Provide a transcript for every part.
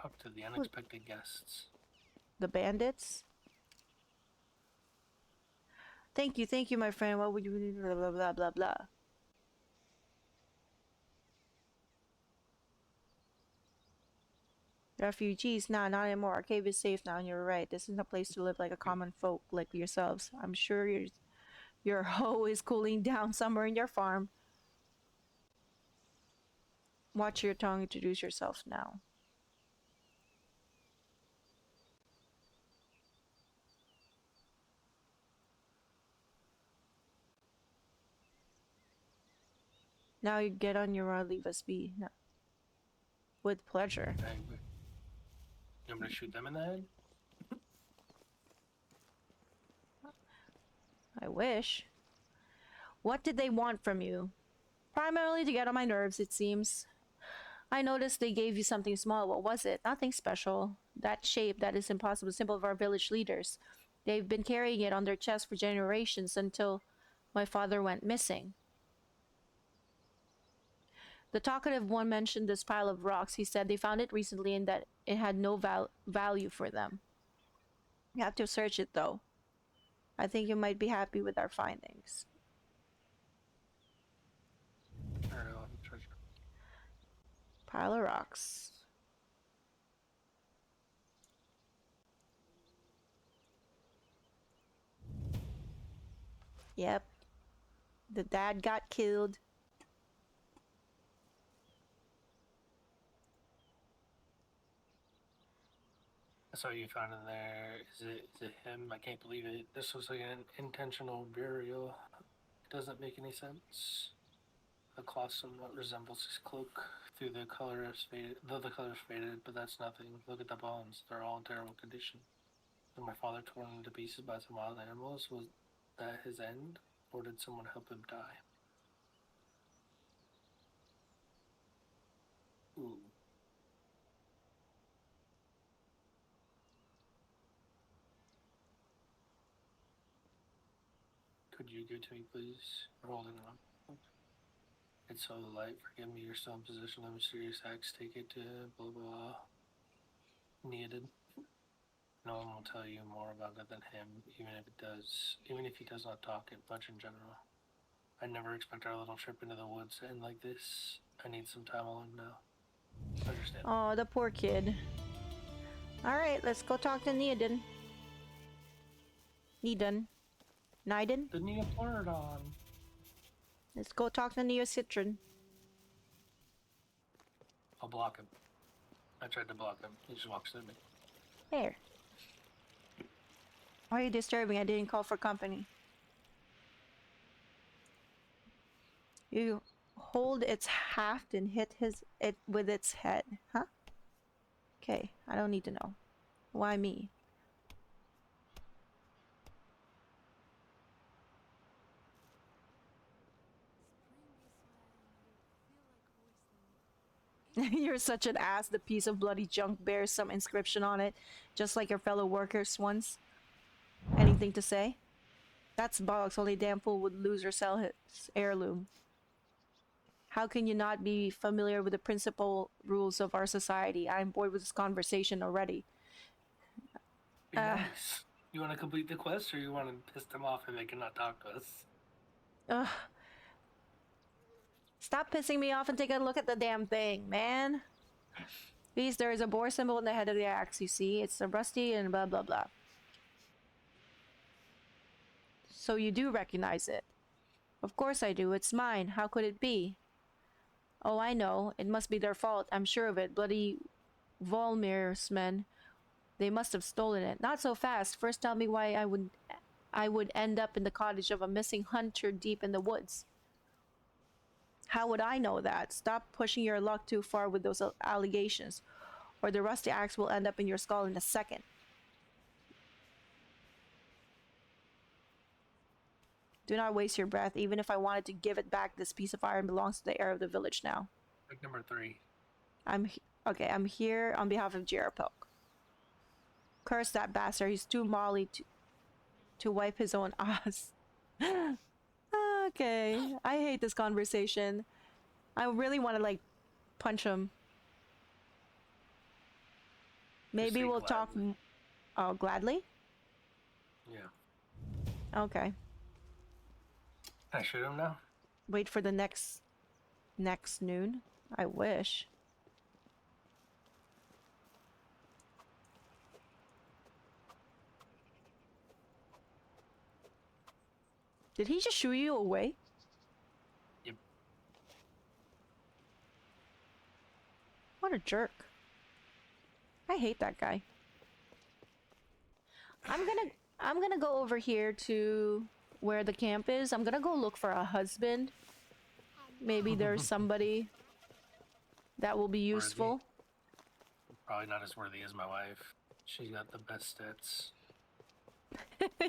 Talk to the unexpected guests. The bandits? Thank you, my friend. What would you blah blah blah blah blah. Refugees? Nah, not anymore. Our cave is safe now, and you're right. This isn't a place to live like a common folk like yourselves. I'm sure your hoe is cooling down somewhere in your farm. Watch your tongue. Introduce yourself now. Now you get on your rod, leave us be. No. With pleasure. I'm gonna shoot them in the head? I wish. What did they want from you? Primarily to get on my nerves, it seems. I noticed they gave you something small. What was it? Nothing special. That shape, that is impossible symbol of our village leaders. They've been carrying it on their chest for generations until my father went missing. The talkative one mentioned this pile of rocks. He said they found it recently and that it had no value for them. You have to search it though. I think you might be happy with our findings. Pile of rocks. Yep. The dad got killed. I saw you found in there. Is it him? I can't believe it. This was like an intentional burial. It doesn't make any sense. The cloth somewhat resembles his cloak. Through the color is faded, though the color is faded, but that's nothing. Look at the bones; they're all in terrible condition. And my father torn into pieces by some wild animals. Was that his end, or did someone help him die? Ooh. Could you give it to me, please? We're holding it on. It's so light. Forgive me. You're still in possession of mysterious acts. Take it to blah blah. Needed. No one will tell you more about it than him, even if he does not talk it much in general. I never expect our little trip into the woods to end like this. I need some time alone now. Understand. Oh, the poor kid. Alright, let's go talk to Neodin. Niden. The Neopterodon. Let's go talk to Neocitron. I'll block him. I tried to block him. He just walks through me. Here. Why are you disturbing? I didn't call for company. You hold its haft and hit it with its head, huh? Okay, I don't need to know. Why me? You're such an ass. The piece of bloody junk bears some inscription on it, just like your fellow workers once. Anything to say? That's bollocks. Only a damn fool would lose or sell his heirloom. How can you not be familiar with the principal rules of our society? I'm bored with this conversation already. Be nice. You want to complete the quest, or you want to piss them off and they cannot talk to us? Stop pissing me off and take a look at the damn thing, man. Please, there is a boar symbol in the head of the axe, you see. It's a rusty and blah blah blah. So you do recognize it? Of course I do. It's mine. How could it be? Oh, I know. It must be their fault. I'm sure of it. Bloody Volmir's men. They must have stolen it. Not so fast. First tell me why I would end up in the cottage of a missing hunter deep in the woods. How would I know that? Stop pushing your luck too far with those allegations, or the rusty axe will end up in your skull in a second. Do not waste your breath. Even if I wanted to give it back, this piece of iron belongs to the heir of the village now. Pick number 3. I'm here on behalf of Jerapok. Curse that bastard. He's too molly to wipe his own ass. Okay. I hate this conversation. I really want to, like, punch him. Maybe say we'll talk. gladly. Oh, gladly. Yeah. Okay. Can I shoot him now? Wait for the next noon. I wish. Did he just shoo you away? Yep. What a jerk. I hate that guy. I'm gonna go over here to where the camp is. I'm gonna go look for a husband. Maybe there's somebody that will be useful. Probably not as worthy as my wife. She's got the best stats.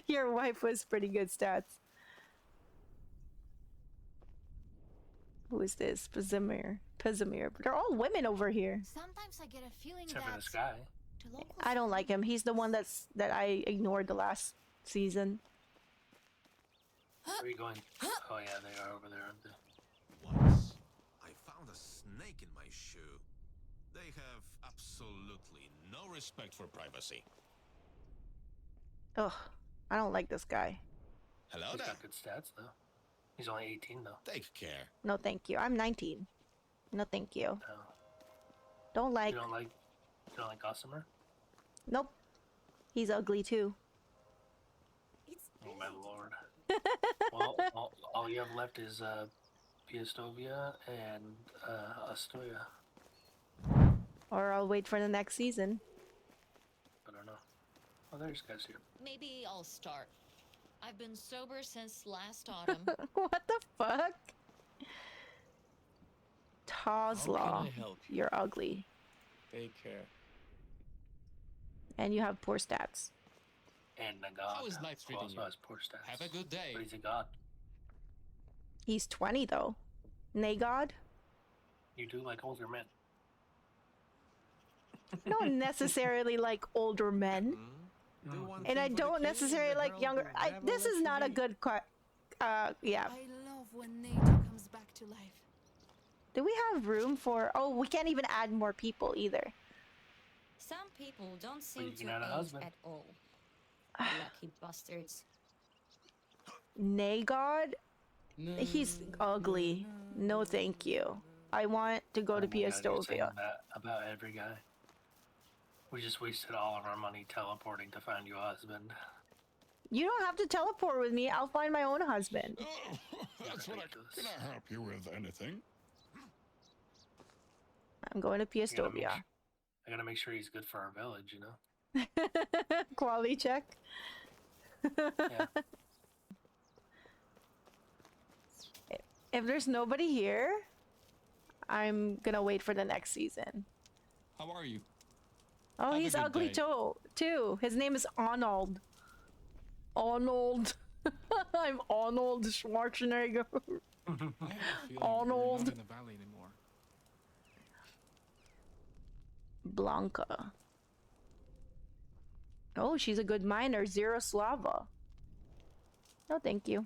Your wife was pretty good stats. Who is this? Pizimir. They're all women over here. Sometimes I get a feeling Except for that this guy. the locals I don't like him. He's the one that I ignored the last season. Where are you going? Oh yeah, they are over there, aren't they? Once, I found a snake in my shoe. They have absolutely no respect for privacy. Ugh, I don't like this guy. Hello He's there. got good stats though. He's only 18 though. Take care. No, thank you. I'm 19. No, thank you. No. Don't like. You don't like Gossamer? Nope. He's ugly too. It's Oh my lord. Well, all you have left is Piastovia and Astoria. Or I'll wait for the next season. I don't know. Oh, there's guys here. Maybe I'll start. I've been sober since last autumn. What the fuck? How Toslaw, can I help you? you're ugly. Take care. And you have poor stats. And the god. How is life who treating also you? has poor stats. Have a good day. But he's a god. He's 20 though. Nagod? You do like older men. I don't necessarily like older men. Do one And thing I for the don't king necessarily and the like herald younger. will never This let is you not a be. good yeah. I love when nature comes back to life. Do we have room for... Oh, we can't even add more people either. Some people don't you seem can to add a age husband. at all. Lucky bastards. Nagod? He's ugly. No thank you. I want to go to Oh my God, you're saying Piastovia. that about every guy. We just wasted all of our money teleporting to find you a husband. You don't have to teleport with me. I'll find my own husband. That's what ridiculous. Can I help you with anything? I'm going to I gotta make Piastovia. su- I gotta make sure he's good for our village, you know? Quality check. Yeah. If there's nobody here, I'm gonna wait for the next season. How are you? Oh, Have a he's good ugly day. too. His name is Arnold. Arnold. I'm Arnold Schwarzenegger. I have a feeling Arnold. we're not in the valley anymore. Blanca. Oh, she's a good miner. Zero Slava. No, thank you.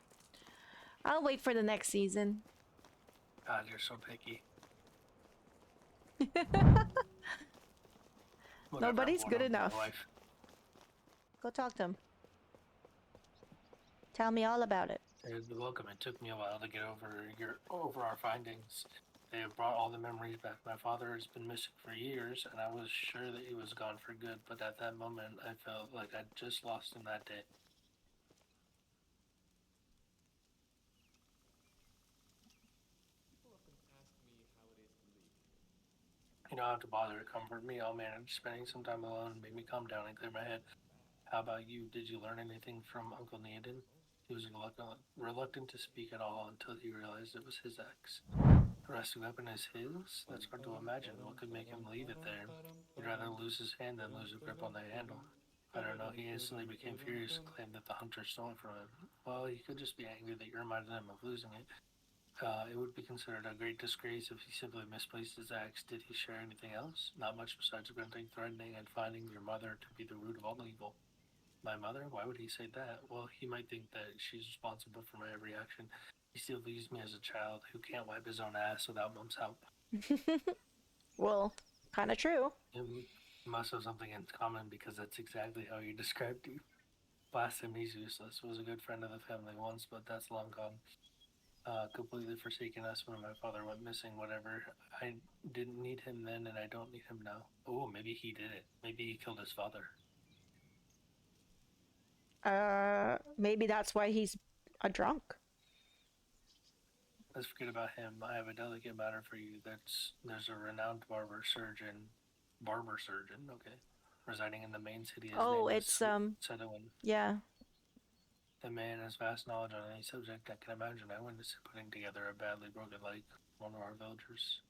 I'll wait for the next season. God, you're so picky. Whatever, Nobody's I'm good going home to my enough. wife. Go talk to him. Tell me all about it. You're welcome. It took me a while to get over our findings. They have brought all the memories back. My father has been missing for years, and I was sure that he was gone for good. But at that moment, I felt like I'd just lost him that day. You don't have to bother to comfort me. I'll manage. Spending some time alone made me calm down and clear my head. How about you? Did you learn anything from Uncle Neodin? He was reluctant to speak at all until he realized it was his ex. The rusty weapon is his? That's hard to imagine. What could make him leave it there? He'd rather lose his hand than lose a grip on the handle. I don't know. He instantly became furious and claimed that the hunter stole it from him. Well, he could just be angry that you reminded him of losing it. It would be considered a great disgrace if he simply misplaced his axe. Did he share anything else? Not much besides grunting, threatening, and finding your mother to be the root of all evil. My mother? Why would he say that? Well, he might think that she's responsible for my every action. He still views me as a child who can't wipe his own ass without mom's help. Well, kind of true. And must have something in common because that's exactly how you described you. Blast him, he's useless. Was a good friend of the family once, but that's long gone. Completely forsaken us when my father went missing. Whatever. I didn't need him then, and I don't need him now. Oh, maybe he did it. Maybe he killed his father. Maybe that's why he's a drunk. Let's forget about him. I have a delicate matter for you. There's a renowned barber surgeon, okay, residing in the main city. His Oh, name it's is Sedowin. yeah. The man has vast knowledge on any subject I can imagine. I witnessed him putting together a badly broken leg. One of our villagers.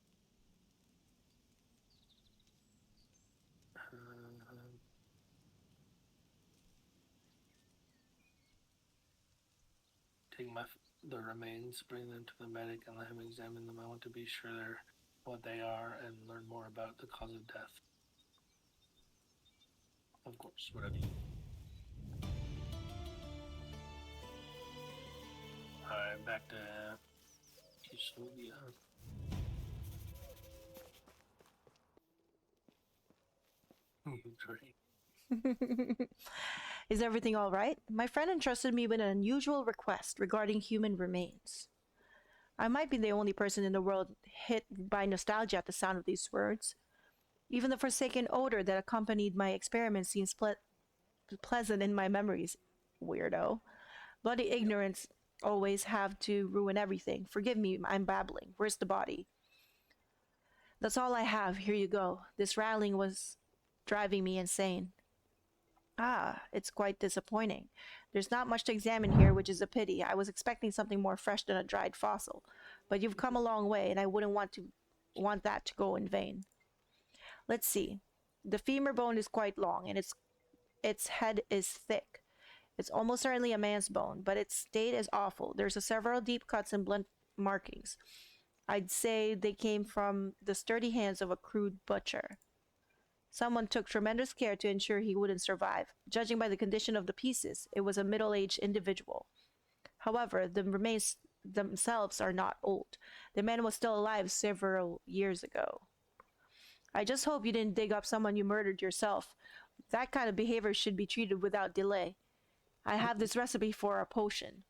Take the remains, bring them to the medic, and let him examine them. I want to be sure they're what they are and learn more about the cause of death. Of course, whatever. Alright, back to Custodia. Great. Is everything all right? My friend entrusted me with an unusual request regarding human remains. I might be the only person in the world hit by nostalgia at the sound of these words. Even the forsaken odor that accompanied my experiment seems pleasant in my memories. Weirdo. Bloody ignorance always have to ruin everything. Forgive me, I'm babbling. Where's the body? That's all I have. Here you go. This rattling was driving me insane. Ah, it's quite disappointing. There's not much to examine here, which is a pity. I was expecting something more fresh than a dried fossil. But you've come a long way, and I wouldn't want that to go in vain. Let's see. The femur bone is quite long, and its head is thick. It's almost certainly a man's bone, but its state is awful. There's several deep cuts and blunt markings. I'd say they came from the sturdy hands of a crude butcher. Someone took tremendous care to ensure he wouldn't survive. Judging by the condition of the pieces, it was a middle-aged individual. However, the remains themselves are not old. The man was still alive several years ago. I just hope you didn't dig up someone you murdered yourself. That kind of behavior should be treated without delay. I have this recipe for a potion.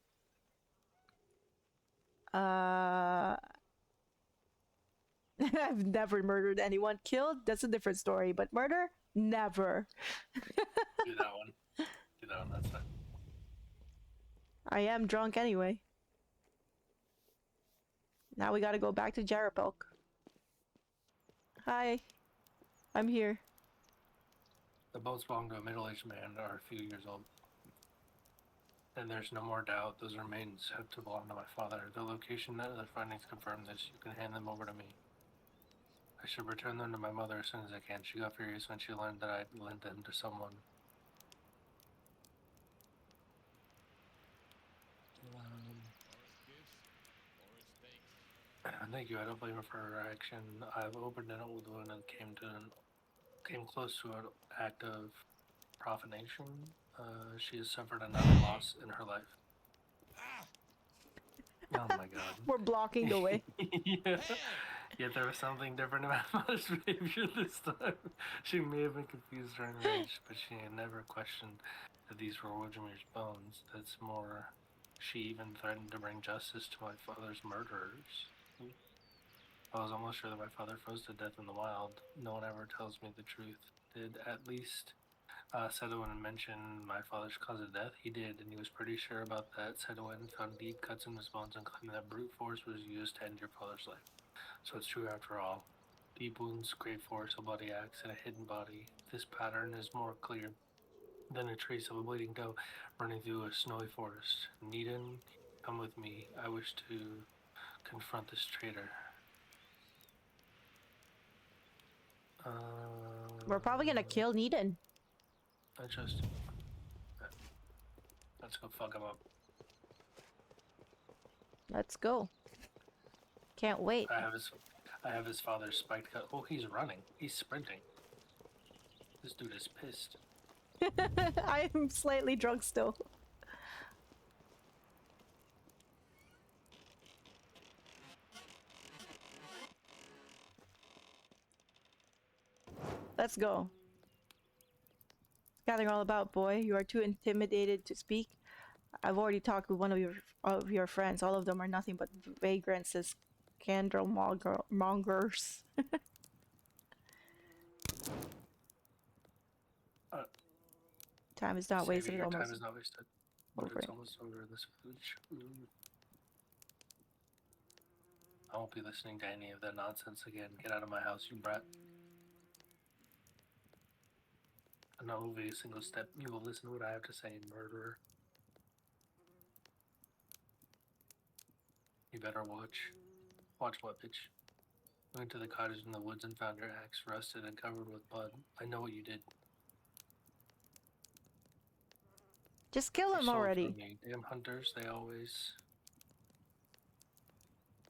I've never murdered anyone. Killed? That's a different story. But murder? Never. Do that one. Do that one, that's fine. I am drunk anyway. Now we gotta go back to Jarapelk. Hi. I'm here. The boats belong to a middle-aged man are a few years old. And there's no more doubt those remains have to belong to my father. The location and other findings confirm this. You can hand them over to me. I should return them to my mother as soon as I can. She got furious when she learned that I'd lent them to someone. Thank you. I don't blame her for her action. I've opened an old wound and came close to an act of profanation. She has suffered another loss in her life. Oh my god. We're blocking the way. Yeah. Yet there was something different about mother's behavior this time. She may have been confused or enraged, but she had never questioned that these were Wojamir's bones. That's more, she even threatened to bring justice to my father's murderers. I was almost sure that my father froze to death in the wild. No one ever tells me the truth. Did at least Sedowin mention my father's cause of death? He did, and he was pretty sure about that. Sedowin found deep cuts in his bones and claimed that brute force was used to end your father's life. So it's true after all. Deep wounds, great force, a bloody axe, and a hidden body. This pattern is more clear than a trace of a bleeding doe running through a snowy forest. Needon, come with me. I wish to confront this traitor. We're probably gonna kill Needon. Let's go fuck him up. Let's go. Can't wait. I have his father's spiked cut. Oh, he's running. He's sprinting. This dude is pissed. I am slightly drunk still. Let's go. Gathering all about, boy. You are too intimidated to speak. I've already talked with one of your friends. All of them are nothing but vagrants as candle mongers. Uh, Time is not Savvy, wasted. your Almost time is not wasted. But over. it's almost over in this village. I won't be listening to any of that nonsense again. Get out of my house, you brat. And not move a single step. You will listen to what I have to say, murderer. You better watch. Watch what, bitch? Went to the cottage in the woods and found your axe rusted and covered with blood. I know what you did. Just kill You him stole already. from me. Damn hunters, they always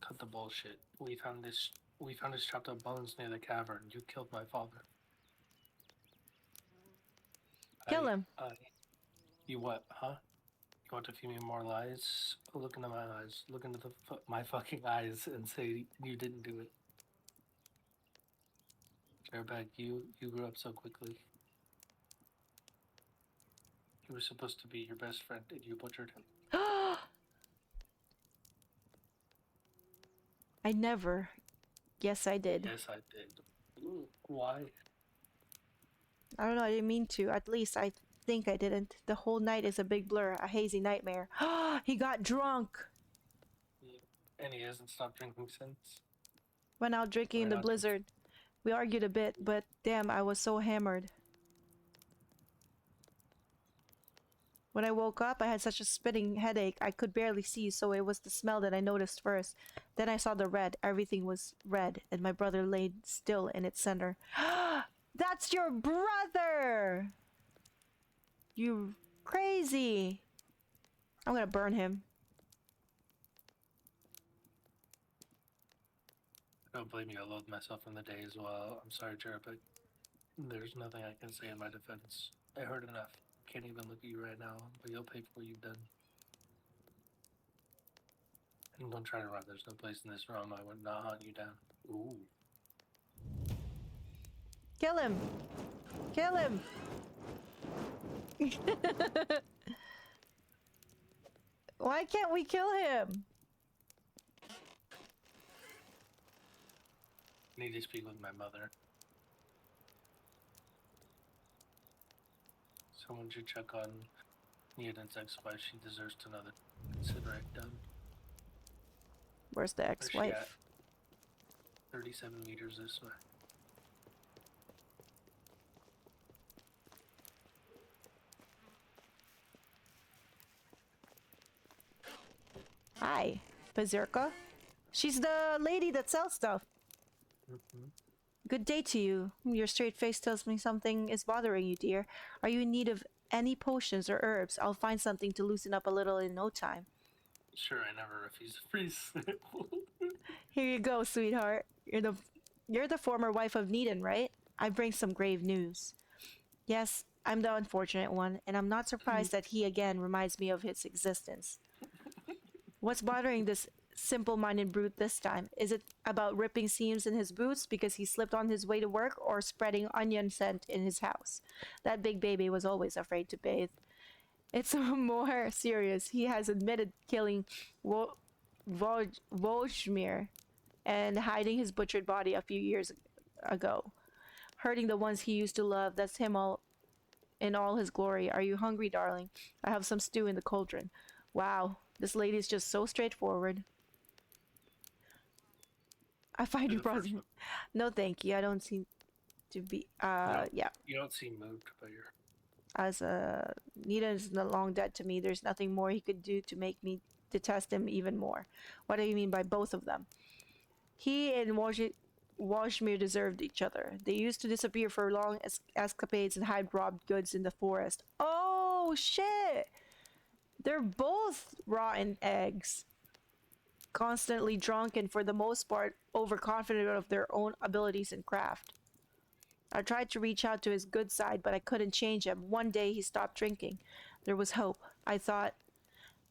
cut the bullshit. We found his chopped up bones near the cavern. You killed my father. Kill him. You what, huh? You want to feed me more lies? Look into my eyes. Look into my fucking eyes and say you didn't do it. Jarebag, you grew up so quickly. He was supposed to be your best friend, and you butchered him. I never. Yes, I did. Yes, I did. Ooh, why? I don't know. I didn't mean to. At least I think I didn't. The whole night is a big blur, a hazy nightmare. He got drunk. And he hasn't stopped drinking since. Went out drinking in the blizzard. We argued a bit, but damn, I was so hammered. When I woke up, I had such a spitting headache, I could barely see, so it was the smell that I noticed first. Then I saw the red. Everything was red, and my brother laid still in its center. That's your brother! You crazy! I'm gonna burn him. I don't blame you. I loathe myself in the day as well. I'm sorry, Jared, but there's nothing I can say in my defense. I heard enough. Can't even look at you right now, but you'll pay for what you've done. And don't try to run. There's no place in this realm I would not hunt you down. Ooh. Kill him! Kill him! Why can't we kill him? I need to speak with my mother. Someone should check on Neoden's ex-wife. She deserves to know that. Consider it done. Where's the Where's she at? ex-wife? 37 meters this way. Hi, Berserker. She's the lady that sells stuff. Good day to you. Your straight face tells me something is bothering you, dear. Are you in need of any potions or herbs? I'll find something to loosen up a little in no time. Sure, I never refuse a free sample. Here you go, sweetheart. You're the former wife of Needon, right? I bring some grave news. Yes, I'm the unfortunate one, and I'm not surprised that he again reminds me of his existence. What's bothering this simple-minded brute this time? Is it about ripping seams in his boots because he slipped on his way to work, or spreading onion scent in his house? That big baby was always afraid to bathe. It's more serious. He has admitted killing Volshmir and hiding his butchered body a few years ago. Hurting the ones he used to love, that's him all in all his glory. Are you hungry, darling? I have some stew in the cauldron. Wow, this lady's just so straightforward. I find you brother. No, thank you. I don't seem to be. No, yeah. You don't seem moved by your. As Nita is long dead to me, there's nothing more he could do to make me detest him even more. What do you mean by both of them? He and Washmir deserved each other. They used to disappear for long escapades and hide robbed goods in the forest. Oh shit! They're both rotten eggs. Constantly drunk and for the most part overconfident of their own abilities and craft. I tried to reach out to his good side, but I couldn't change him. One day he stopped drinking. There was hope, I thought.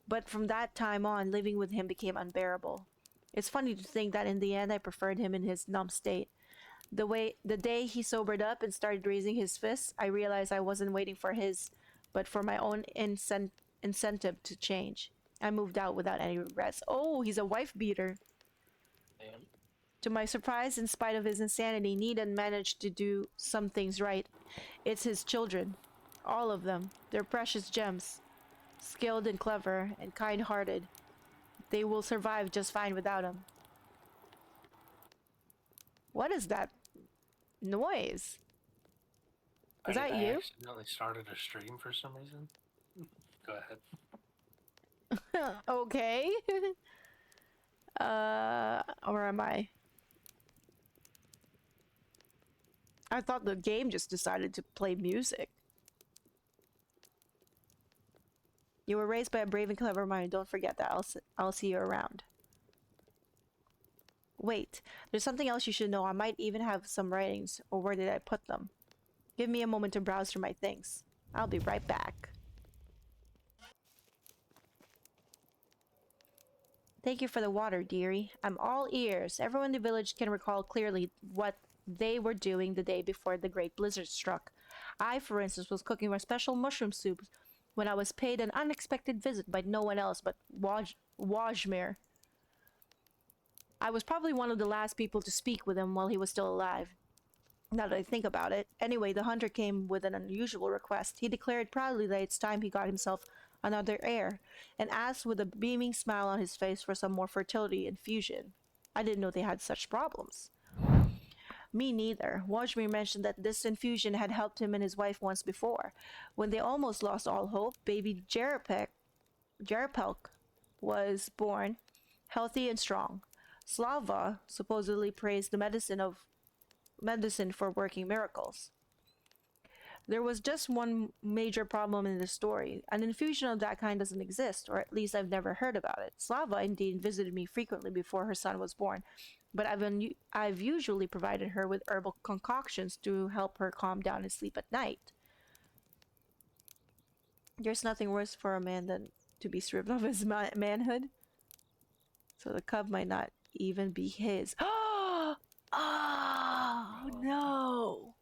But from that time on, living with him became unbearable. It's funny to think that in the end I preferred him in his numb state. The day he sobered up and started raising his fists, I realized I wasn't waiting for his, but for my own incentive to change. I moved out without any regrets. Oh, he's a wife beater. Damn. To my surprise, in spite of his insanity, Needham managed to do some things right. It's his children. All of them. They're precious gems. Skilled and clever and kind-hearted. They will survive just fine without him. What is that noise? Is that I you? accidentally started a stream for some reason. Go ahead. Okay. Or am I? I thought the game just decided to play music. You were raised by a brave and clever mind. Don't forget that. I'll see you around. Wait, there's something else you should know. I might even have some writings, or where did I put them? Give me a moment to browse through my things. I'll be right back. Thank you for the water, dearie. I'm all ears. Everyone in the village can recall clearly what they were doing the day before the great blizzard struck. I, for instance, was cooking my special mushroom soup when I was paid an unexpected visit by no one else but Wajmir. I was probably one of the last people to speak with him while he was still alive. Now that I think about it. Anyway, the hunter came with an unusual request. He declared proudly that it's time he got himself another heir, and asked with a beaming smile on his face for some more fertility infusion. I didn't know they had such problems. Me neither. Wajmir mentioned that this infusion had helped him and his wife once before. When they almost lost all hope, baby Jerapelk was born, healthy and strong. Slava supposedly praised the medicine for working miracles. There was just one major problem in the story. An infusion of that kind doesn't exist, or at least I've never heard about it. Slava indeed visited me frequently before her son was born, but I've usually provided her with herbal concoctions to help her calm down and sleep at night. There's nothing worse for a man than to be stripped of his manhood. So the cub might not even be his. Oh no!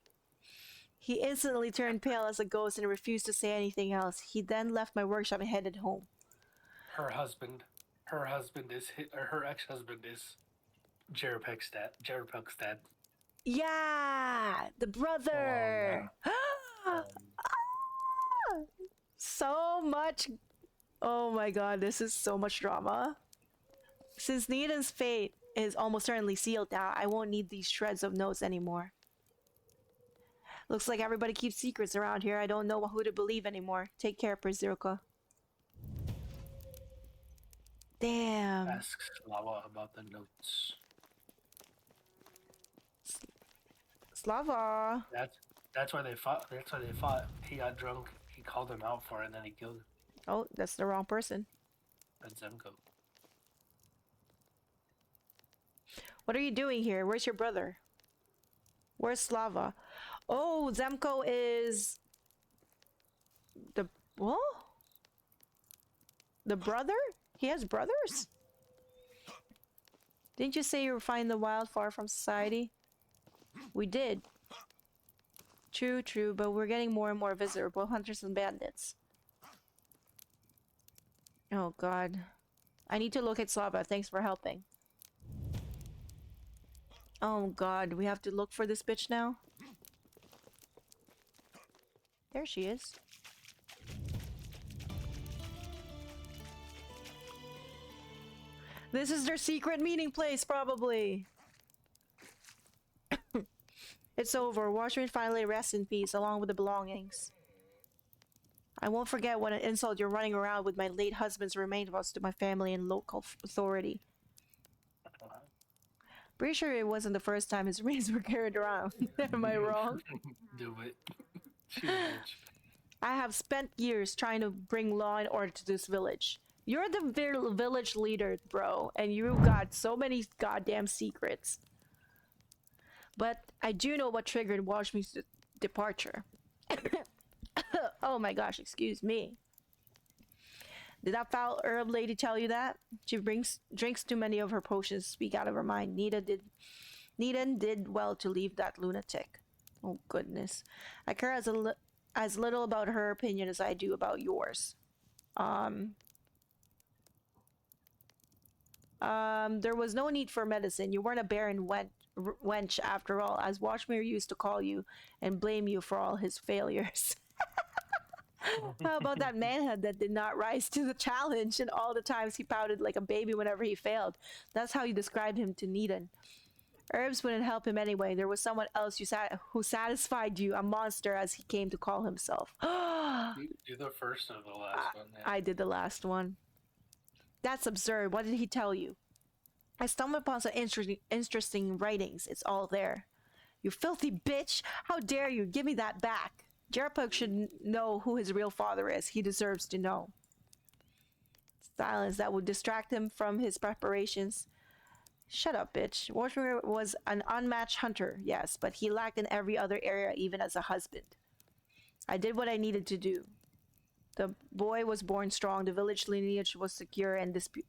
He instantly turned pale as a ghost and refused to say anything else. He then left my workshop and headed home. Her ex-husband is Jerapelk's dad. Yeah, the brother. So much. Oh my god, this is so much drama. Since Needham's fate is almost certainly sealed now, I won't need these shreds of notes anymore. Looks like everybody keeps secrets around here. I don't know who to believe anymore. Take care, Prizilka. Damn. Ask Slawa about the notes. Slava. That's why they fought. That's why they fought. He got drunk. He called him out for it, and then he killed him. Oh, that's the wrong person. That's Zemko. What are you doing here? Where's your brother? Where's Slava? Oh, Zemko is the what? The brother? He has brothers? Didn't you say you were finding the wild far from society? We did. True, but we're getting more and more visitors, both hunters and bandits. Oh god. I need to locate Slava. Thanks for helping. Oh god, we have to look for this bitch now? There she is. This is their secret meeting place, probably. It's over. Watchmen finally rest in peace, along with the belongings. I won't forget what an insult you're running around with my late husband's remains to my family and local authority. Pretty sure it wasn't the first time his remains were carried around. Am I wrong? Do it. She's a bitch. I have spent years trying to bring law and order to this village. You're the village leader, bro, and you got so many goddamn secrets. But I do know what triggered Washmi's departure. Oh my gosh, excuse me. Did that foul herb lady tell you that? She drinks too many of her potions to speak out of her mind. Neither did Needham did well to leave that lunatic. Oh goodness. I care as little about her opinion as I do about yours. There was no need for medicine. You weren't a barren wench after all, as Watchmere used to call you and blame you for all his failures. How about that manhood that did not rise to the challenge and all the times he pouted like a baby whenever he failed? That's how you described him to Needham. Herbs wouldn't help him anyway. There was someone else who satisfied you, a monster as he came to call himself. You're the first of the last one. Yeah. I did the last one. That's absurd. What did he tell you? I stumbled upon some interesting writings. It's all there. You filthy bitch! How dare you? Give me that back. Jerpuk should know who his real father is. He deserves to know. Silence that would distract him from his preparations. Shut up, bitch. Watchmere was an unmatched hunter, yes, but he lacked in every other area, even as a husband. I did what I needed to do. The boy was born strong. The village lineage was secure and dispute.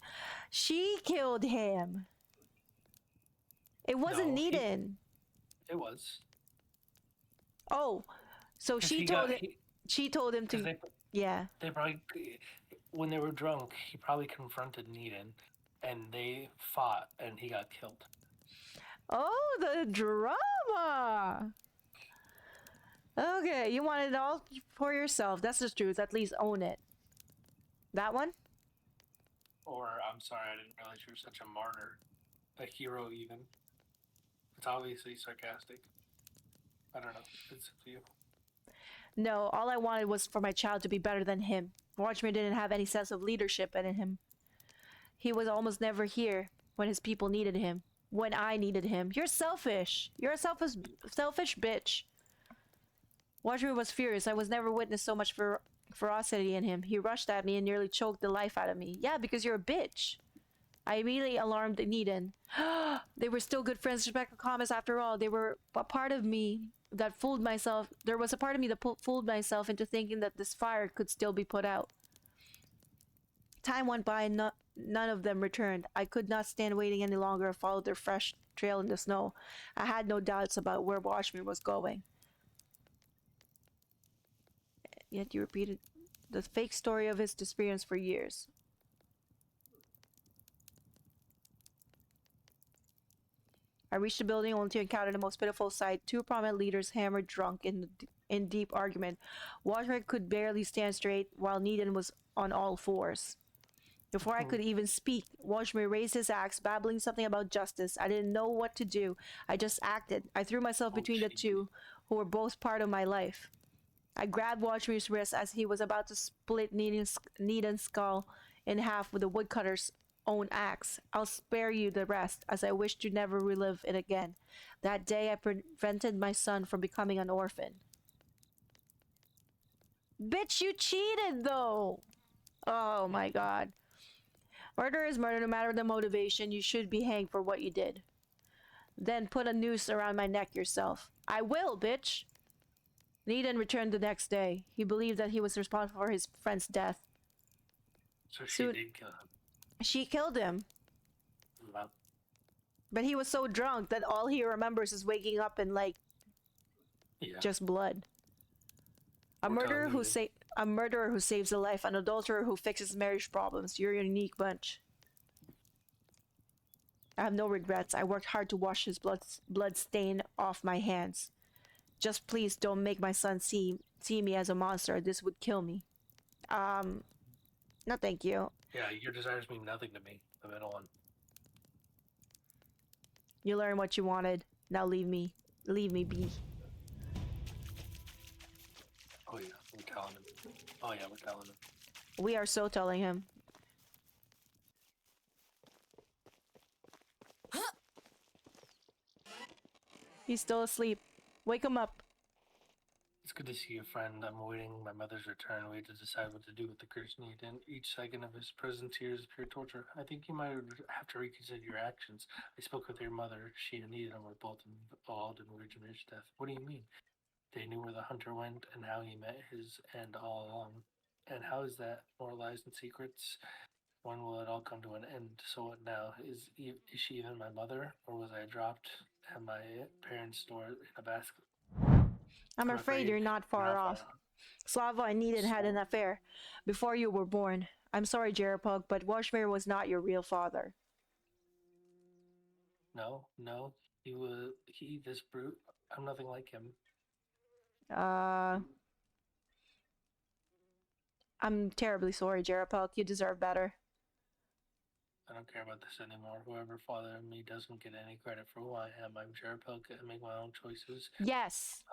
She killed him. It wasn't No, Needham. It was. Oh, so she told him. She told him to. Yeah. They probably, when they were drunk, he probably confronted Needham, and they fought, and he got killed. Oh, the drama. Okay, you wanted it all for yourself. That's the truth. At least own it. That one? Or, I'm sorry, I didn't realize you were such a martyr. A hero, even. It's obviously sarcastic. I don't know. It's up to you. No, all I wanted was for my child to be better than him. Watchmere didn't have any sense of leadership in him. He was almost never here when his people needed him. When I needed him. You're selfish. You're a selfish bitch. Watchmere was furious. I was never witnessed so much ferocity in him. He rushed at me and nearly choked the life out of me. Yeah, because you're a bitch. I immediately alarmed Needham. They were still good friends, respectful comments after all. They were a part of me that fooled myself. There was a part of me that fooled myself into thinking that this fire could still be put out. Time went by and none of them returned. I could not stand waiting any longer and followed their fresh trail in the snow. I had no doubts about where Watchmere was going. Yet you repeated the fake story of his disappearance for years. I reached the building only to encounter the most pitiful sight. Two prominent leaders hammered drunk in deep argument. Watchmere could barely stand straight while Needham was on all fours. Before I could even speak, Watchmere raised his axe, babbling something about justice. I didn't know what to do. I just acted. I threw myself between the two, who were both part of my life. I grabbed Watchmere's wrist as he was about to split Needham's skull in half with the woodcutter's own axe. I'll spare you the rest, as I wish to never relive it again. That day I prevented my son from becoming an orphan. Bitch, you cheated though! Oh my god. Murder is murder, no matter the motivation. You should be hanged for what you did. Then put a noose around my neck yourself. I will, bitch! Needham returned the next day. He believed that he was responsible for his friend's death. So she did kill him. She killed him. Well, But he was so drunk that all he remembers is waking up and yeah. just blood. A We're murderer telling who saves a life, an adulterer who fixes marriage problems. You're a unique bunch. I have no regrets. I worked hard to wash his blood stain off my hands. Just please don't make my son see me as a monster. This would kill me. No thank you. Yeah, your desires mean nothing to me. The middle one. You learned what you wanted. Now leave me be. Oh yeah, we're telling him. Oh yeah, we're telling him. We are so telling him. He's still asleep. Wake him up. It's good to see you, friend. I'm awaiting my mother's return. We had to decide what to do with the cursed need, and each second of his presence here is pure torture. I think you might have to reconsider your actions. I spoke with your mother. She and Needham were both involved in Ridgeridge's death. What do you mean? They knew where the hunter went and how he met his end all along. And how is that? More lies and secrets? When will it all come to an end? So what now? Is she even my mother, or was I dropped and my parents store it in a basket. I'm afraid you're not far off. Slava and Needed had an affair before you were born. I'm sorry, Jerapug, but Washmere was not your real father. No, this brute. I'm nothing like him. I'm terribly sorry, Jerapug. You deserve better. I don't care about this anymore. Whoever fathered me doesn't get any credit for who I am. I'm Jerapug and make my own choices. Yes.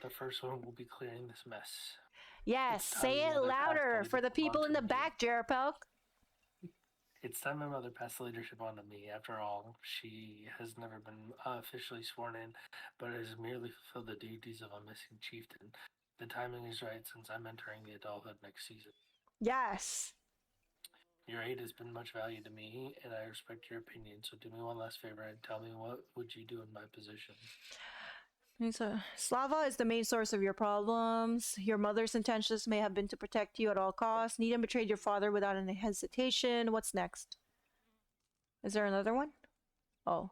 The first one will be clearing this mess. Yes, It's time say it Mother passed louder the for the leadership people on in to the me. back, Jerapug. It's time my mother passed the leadership on to me. After all, she has never been officially sworn in, but has merely fulfilled the duties of a missing chieftain. The timing is right since I'm entering the adulthood next season. Yes. Your aid has been much value to me, and I respect your opinion. So do me one last favor and tell me, what would you do in my position? So, Slava is the main source of your problems. Your mother's intentions may have been to protect you at all costs. Needham betrayed your father without any hesitation. What's next? Is there another one? Oh.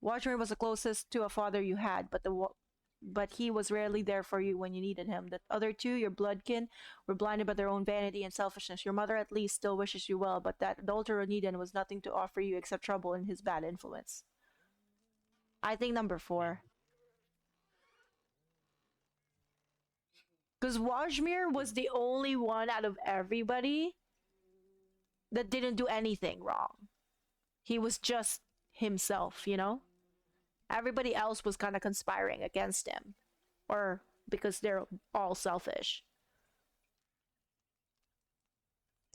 Watchman was the closest to a father you had, but he was rarely there for you when you needed him. The other two, your bloodkin, were blinded by their own vanity and selfishness. Your mother at least still wishes you well, but that adulterer Needham was nothing to offer you except trouble and his bad influence. I think number 4. Because Wajmir was the only one out of everybody that didn't do anything wrong. He was just himself, you know? Everybody else was kind of conspiring against him. Or because they're all selfish.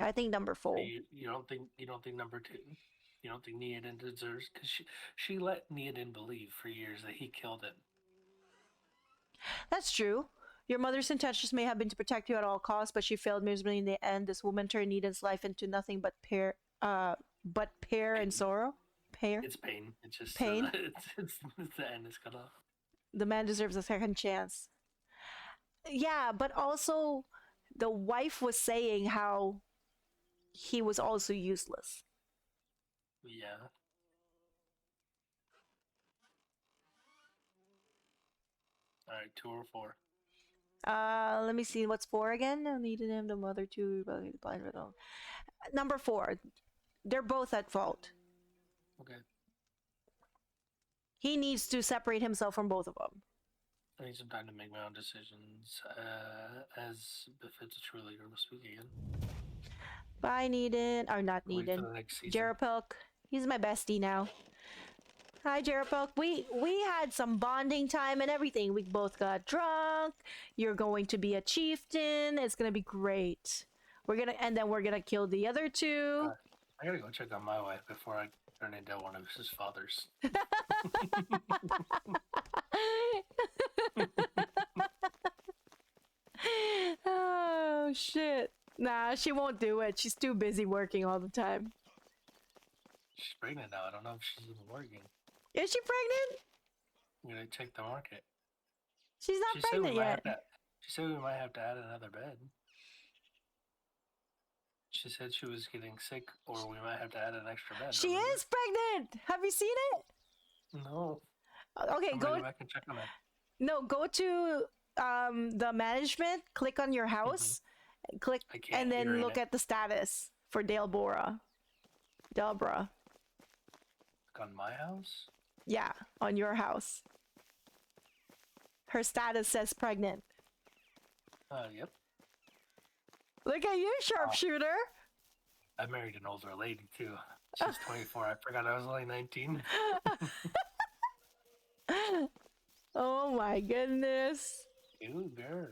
I think number 4. You don't think number 2? You don't think Neodin deserves? Because she let Neodin believe for years that he killed him. That's true. Your mother's intentions may have been to protect you at all costs, but she failed miserably in the end. This woman turned Needham's life into nothing but pain and sorrow. Pain. It's pain. It's just pain. It's the end is cut off. The man deserves a second chance. Yeah, but also the wife was saying how he was also useless. Yeah. All right, 2 or 4. Let me see. What's 4 again? I needed him, the mother too. Blind with all. Number 4. They're both at fault. Okay. He needs to separate himself from both of them. I need some time to make my own decisions. As befits a true leader, we'll speak again. Bye, Needin. Or not Wait Needin. for the next season. Jerapilk. He's my bestie now. Hi, Jerapilk. We had some bonding time and everything. We both got drunk. You're going to be a chieftain. It's gonna be great. And then we're gonna kill the other 2. I gotta go check on my wife before I turn into one of his fathers. Oh shit. Nah, she won't do it. She's too busy working all the time. She's pregnant now. I don't know if she's even working. Is she pregnant? I'm gonna check the market. She's not pregnant yet. She said we might have to add another bed. She said she was getting sick, or we might have to add an extra bed. She remember? is pregnant. Have you seen it? No. Okay, I'm go. gonna go back and check on it. No, go to the management. Click on your house. Click I can't. and then You're in look it. at the status for Delbora. Look on my house. Yeah, on your house. Her status says pregnant. Yep. Look at you, sharpshooter. I married an older lady too. She's 24. I forgot I was only 19. Oh my goodness. Ew, girl.